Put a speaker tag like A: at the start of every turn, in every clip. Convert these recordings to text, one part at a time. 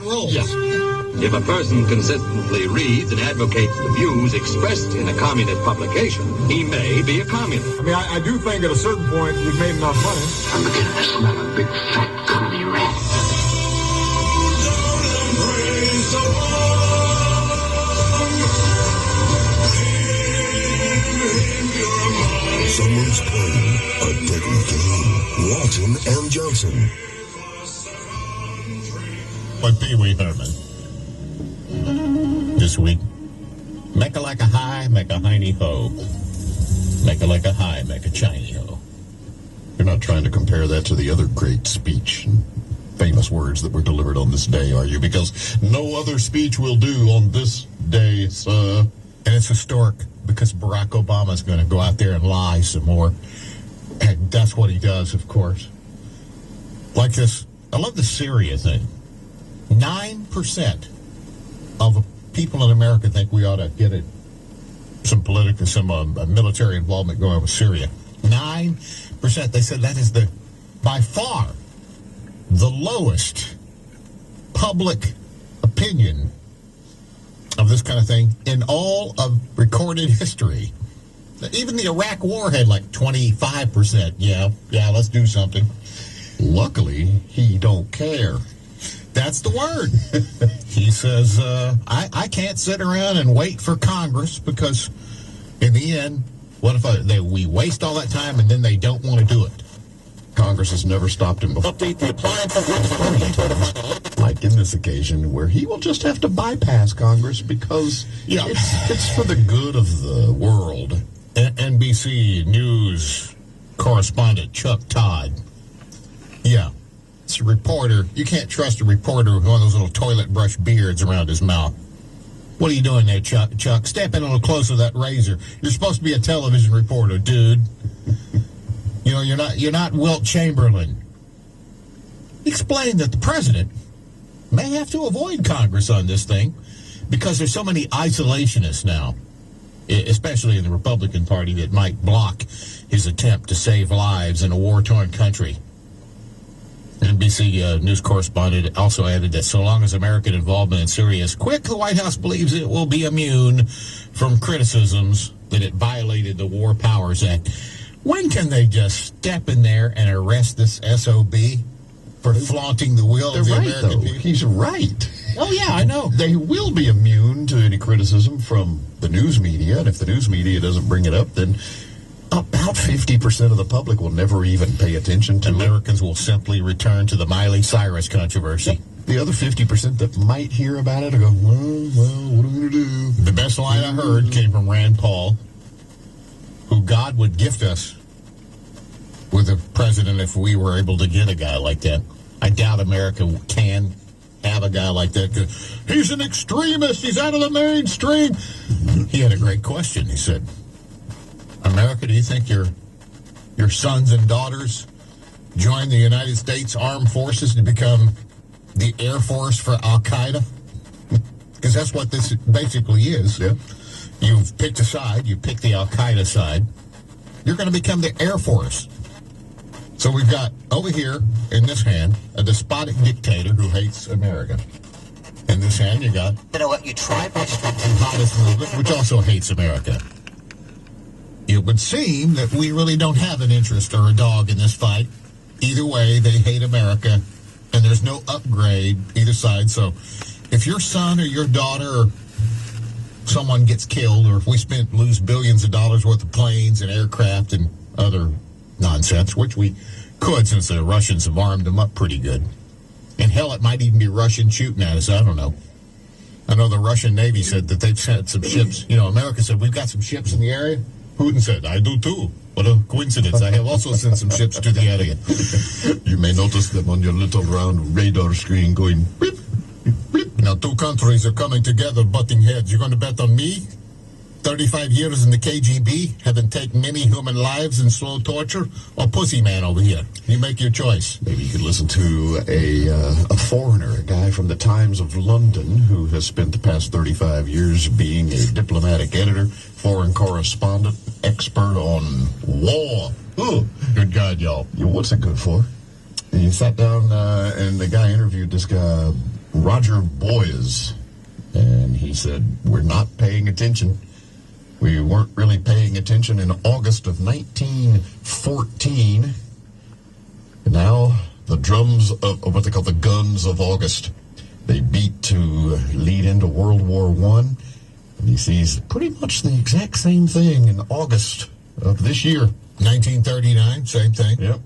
A: roll.
B: Yeah. If a person consistently reads and advocates the views expressed in a communist publication, he may be a communist.
C: I mean, I do think at a certain point we've made enough money.
D: I'm beginning to smell a big fat commie rat.
E: Someone's playing a deadly game. Walton and Johnson.
A: Like Pee Wee Herman. This week. Make a like a high, make a hiney ho. Make a like a high, make a chiny ho.
F: You're not trying to compare that to the other great speech and famous words that were delivered on this day, are you? Because no other speech will do on this day, sir.
A: And it's historic because Barack Obama's going to go out there and lie some more. And that's what he does, of course. Like this, I love the Syria thing. 9% of people in America think we ought to get some political, some military involvement going on with Syria. 9%. They said that is by far the lowest public opinion of this kind of thing in all of recorded history. Even the Iraq War had like 25%. Yeah, let's do something.
F: Luckily, he don't care.
A: That's the word. He says, I can't sit around and wait for Congress because in the end, what if we waste all that time and then they don't want to do it?
F: Congress has never stopped him before.
A: Update the appliance.
F: Like in this occasion where he will just have to bypass Congress because it's for the good of the world.
A: NBC News correspondent Chuck Todd. Yeah. It's a reporter. You can't trust a reporter with one of those little toilet brush beards around his mouth. What are you doing there, Chuck? Step in a little closer to that razor. You're supposed to be a television reporter, dude. You know, you're not Wilt Chamberlain. Explain that the president may have to avoid Congress on this thing because there's so many isolationists now, especially in the Republican Party, that might block his attempt to save lives in a war-torn country. NBC News correspondent also added that so long as American involvement in Syria is quick, the White House believes it will be immune from criticisms that it violated the War Powers Act. When can they just step in there and arrest this SOB for flaunting the will of the American people?
F: He's right.
A: Oh, yeah, I know.
F: They will be immune to any criticism from the news media, and if the news media doesn't bring it up, then about 50% of the public will never even pay attention to
A: Americans will simply return to the Miley Cyrus controversy.
F: The other 50% that might hear about it will go, well, what are we going to do?
A: The best line I heard came from Rand Paul, who God would gift us with a president if we were able to get a guy like that. I doubt America can have a guy like that. He's an extremist. He's out of the mainstream. He had a great question. He said, America, do you think your sons and daughters join the United States Armed Forces to become the Air Force for Al-Qaeda? Because that's what this basically is.
F: Yeah.
A: You've picked a side. You picked the Al-Qaeda side. You're going to become the Air Force. So we've got over here in this hand a despotic dictator who hates America. In this hand you got
G: what you try by
A: hottest movement, which also hates America. It would seem that we really don't have an interest or a dog in this fight. Either way, they hate America, and there's no upgrade either side. So if your son or your daughter or someone gets killed, or if we lose billions of dollars worth of planes and aircraft and other nonsense, which we could since the Russians have armed them up pretty good. And hell, it might even be Russian shooting at us. I don't know. I know the Russian Navy said that they've sent some ships. You know, America said, we've got some ships in the area. Putin said, I do too. What a coincidence. I have also sent some ships to the area.
F: You may notice them on your little round radar screen going, beep, beep.
A: Now, two countries are coming together, butting heads. You're going to bet on me? 35 years in the KGB, having taken many human lives in slow torture, or Pussy Man over here? You make your choice.
F: Maybe you could listen to a foreigner, a guy from the Times of London who has spent the past 35 years being a diplomatic editor, foreign correspondent, expert on war.
A: Oh, good God, y'all.
F: What's it good for? And you sat down and the guy interviewed this guy, Roger Boyes, and he said, we're not paying attention. We weren't really paying attention in August of 1914. And now the drums of what they call the guns of August, they beat to lead into World War I. And he sees pretty much the exact same thing in August of this year.
A: 1939, same thing.
F: Yep.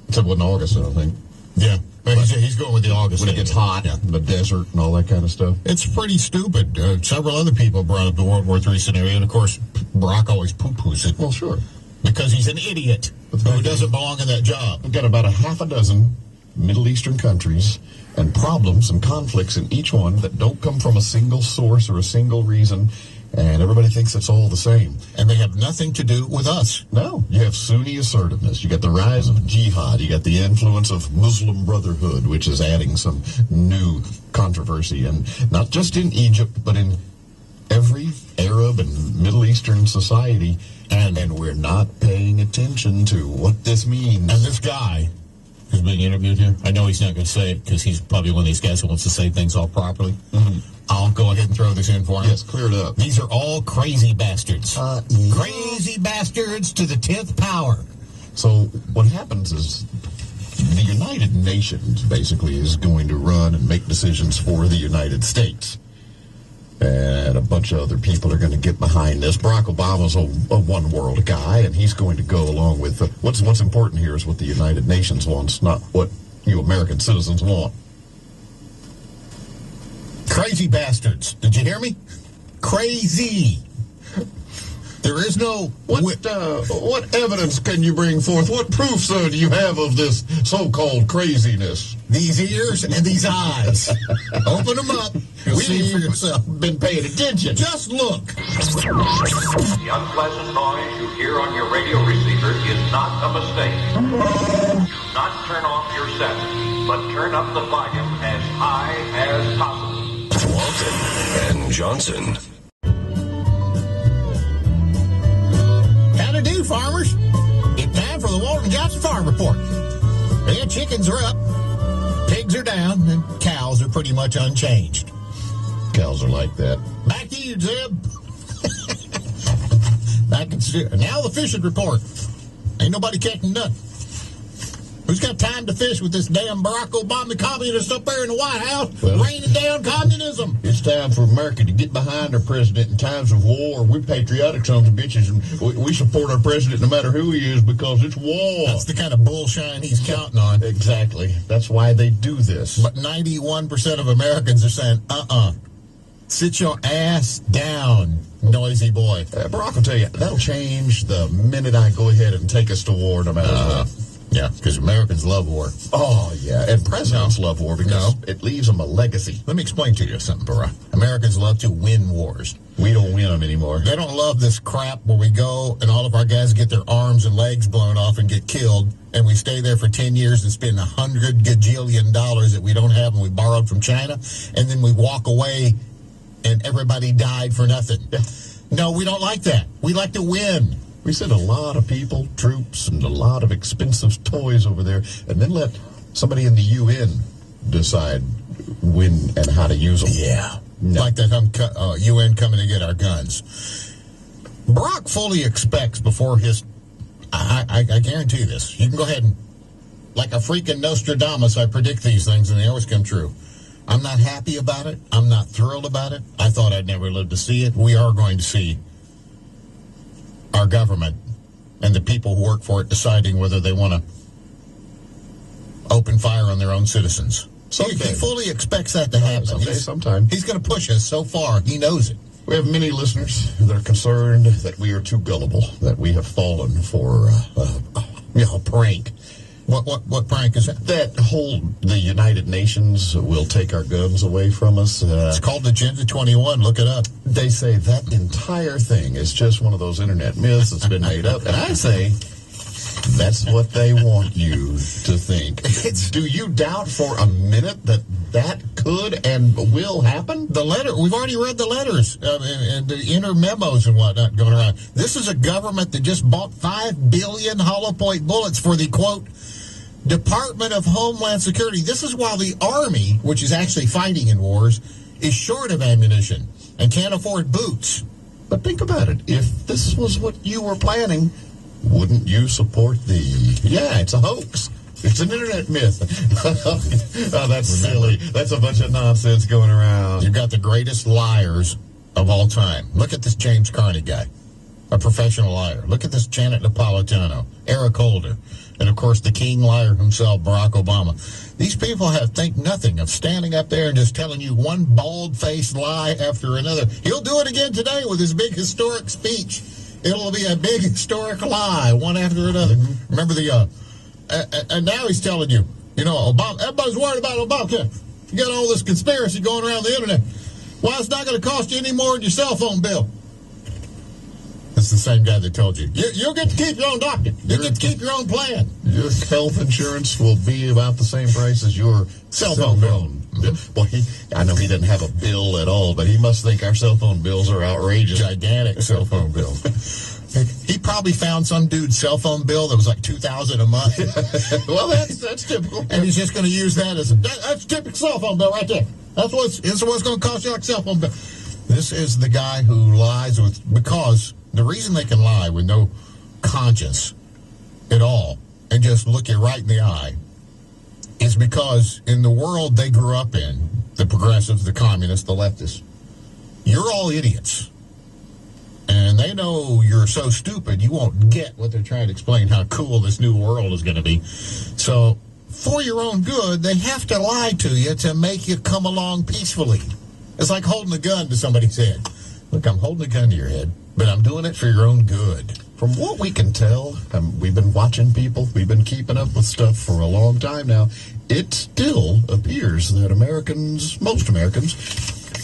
F: Except it wasn't August, I don't think.
A: Yeah. But he's going with the August.
F: When it gets hot, the desert and all that kind of stuff.
A: It's pretty stupid. Several other people brought up the World War III scenario, and of course, Barack always poo-poos it.
F: Well, sure.
A: Because he's an idiot who doesn't belong in that job.
F: We've got about a half a dozen Middle Eastern countries and problems and conflicts in each one that don't come from a single source or a single reason, and everybody thinks it's all the same.
A: And they have nothing to do with us.
F: No. You have Sunni assertiveness. You got the rise of jihad. You got the influence of Muslim Brotherhood, which is adding some new controversy. And not just in Egypt, but in every Arab and Middle Eastern society. And we're not paying attention to what this means.
A: And this guy who's being interviewed here, I know he's not going to say it because he's probably one of these guys who wants to say things all properly. Mm-hmm. I'll go ahead and throw this in for him.
F: Yes, clear it up.
A: These are all crazy bastards.
F: Yeah.
A: Crazy bastards to the 10th power.
F: So what happens is the United Nations basically is going to run and make decisions for the United States. And a bunch of other people are going to get behind this. Barack Obama's a one world guy, and he's going to go along with what's important here is what the United Nations wants, not what you American citizens want.
A: Crazy bastards. Did you hear me? Crazy. There is no...
F: What evidence can you bring forth? What proof, sir, do you have of this so-called craziness?
A: These ears and these eyes. Open them up. You'll see for yourself.
F: Been paying attention.
A: Just look.
G: The unpleasant noise you hear on your radio receiver is not a mistake. Do not turn off your set, but turn up the volume as high as possible.
E: Walton and Johnson.
A: Howdy do, farmers. It's time for the Walton Johnson Farm Report. Their chickens are up, pigs are down, and cows are pretty much unchanged.
F: Cows are like that.
A: Back to you, Zeb. Now the fishing report. Ain't nobody catching nothing. Who's got time to fish with this damn Barack Obama communist up there in the White House raining down communism?
F: It's time for America to get behind our president in times of war. We're patriotic sons of bitches, and we support our president no matter who he is because it's war.
A: That's the kind of bullshine he's counting on.
F: Exactly. That's why they do this.
A: But 91% of Americans are saying, sit your ass down, noisy boy.
F: Barack will tell you, that'll change the minute I go ahead and take us to war no matter what.
A: Yeah, because Americans love war.
F: Oh, yeah, and presidents love war because it leaves them a legacy.
A: Let me explain to you something, Barack. Americans love to win wars.
F: We don't win them anymore.
A: They don't love this crap where we go and all of our guys get their arms and legs blown off and get killed, and we stay there for 10 years and spend $100 gajillion that we don't have and we borrowed from China, and then we walk away and everybody died for nothing.
F: Yeah.
A: No, we don't like that. We like to win.
F: We send a lot of people, troops, and a lot of expensive toys over there, and then let somebody in the UN decide when and how to use them.
A: Yeah.
F: No.
A: Like that UN coming to get our guns. Barack fully expects before his... I guarantee this. You can go ahead and... Like a freaking Nostradamus, I predict these things, and they always come true. I'm not happy about it. I'm not thrilled about it. I thought I'd never live to see it. We are going to see our government and the people who work for it deciding whether they want to open fire on their own citizens. He fully expects that to happen.
F: Sometime.
A: He's going to push us so far. He knows it.
F: We have many listeners that are concerned that we are too gullible, that we have fallen for a prank.
A: What prank is that?
F: That whole, the United Nations will take our guns away from us.
A: It's called Agenda 21. Look it up.
F: They say that entire thing is just one of those internet myths that's been made up. And I say, that's what they want you to think. Do you doubt for a minute that that could and will happen?
A: The letter, we've already read the letters and the inner memos and whatnot going around. This is a government that just bought 5 billion hollow point bullets for the, quote, Department of Homeland Security. This is while the Army, which is actually fighting in wars, is short of ammunition and can't afford boots.
F: But think about it. If this was what you were planning, wouldn't you support the... Yeah, it's a hoax. It's an internet myth. Oh, that's silly. That's a bunch of nonsense going around.
A: You've got the greatest liars of all time. Look at this James Carney guy, a professional liar. Look at this Janet Napolitano, Eric Holder, and, of course, the king liar himself, Barack Obama. These people think nothing of standing up there and just telling you one bald-faced lie after another. He'll do it again today with his big historic speech. It'll be a big historic lie, one after another. Mm-hmm. Remember and now he's telling you, Obama, everybody's worried about Obamacare. You got all this conspiracy going around the internet. Well, it's not going to cost you any more than your cell phone bill. It's the same guy that told you. You'll get to keep your own doctor. You'll get to keep your own plan.
F: Your health insurance will be about the same price as your cell phone bill. Well, I know he didn't have a bill at all, but he must think our cell phone bills are outrageous.
A: Gigantic cell phone bill. He probably found some dude's cell phone bill that was like $2,000 a month.
F: Well, that's typical.
A: And he's just going to use that as that's a typical cell phone bill right there. That's what's going to cost you like a cell phone bill. This is the guy who lies because the reason they can lie with no conscience at all and just look you right in the eye is because in the world they grew up in, the progressives, the communists, the leftists, you're all idiots. And they know you're so stupid you won't get what they're trying to explain, how cool this new world is going to be. So for your own good, they have to lie to you to make you come along peacefully. It's like holding a gun to somebody's head. Look, I'm holding a gun to your head, but I'm doing it for your own good.
F: From what we can tell, we've been watching people, we've been keeping up with stuff for a long time now. It still appears that most Americans,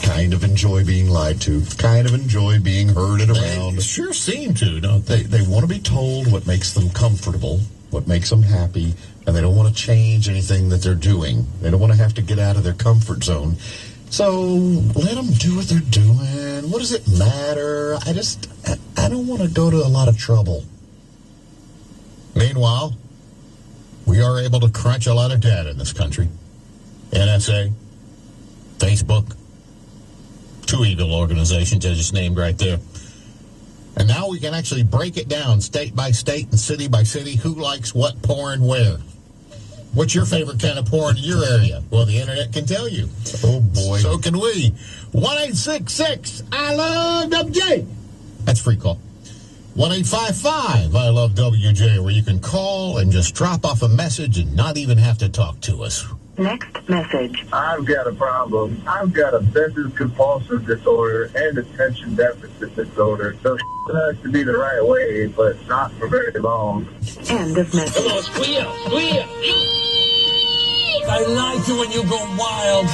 F: kind of enjoy being lied to, kind of enjoy being herded around.
A: They sure seem to, don't they?
F: They want to be told what makes them comfortable, what makes them happy, and they don't want to change anything that they're doing. They don't want to have to get out of their comfort zone. So let them do what they're doing. What does it matter? I don't want to go to a lot of trouble.
A: Meanwhile, we are able to crunch a lot of data in this country. NSA, Facebook, two evil organizations I just named right there. And now we can actually break it down state by state and city by city. Who likes what porn where? What's your favorite kind of porn in your area? Well, the internet can tell you.
F: Oh, boy.
A: So can we. 1-866-I-LOVE-WJ. That's free call. 1-855-I-LOVE-WJ, where you can call and just drop off a message and not even have to talk to us.
H: Next message.
I: I've got a problem. I've got obsessive compulsive disorder and attention deficit disorder. So it has to be the right way, but not for very long.
H: End of message.
J: Come on, squeal. I like you when you go wild.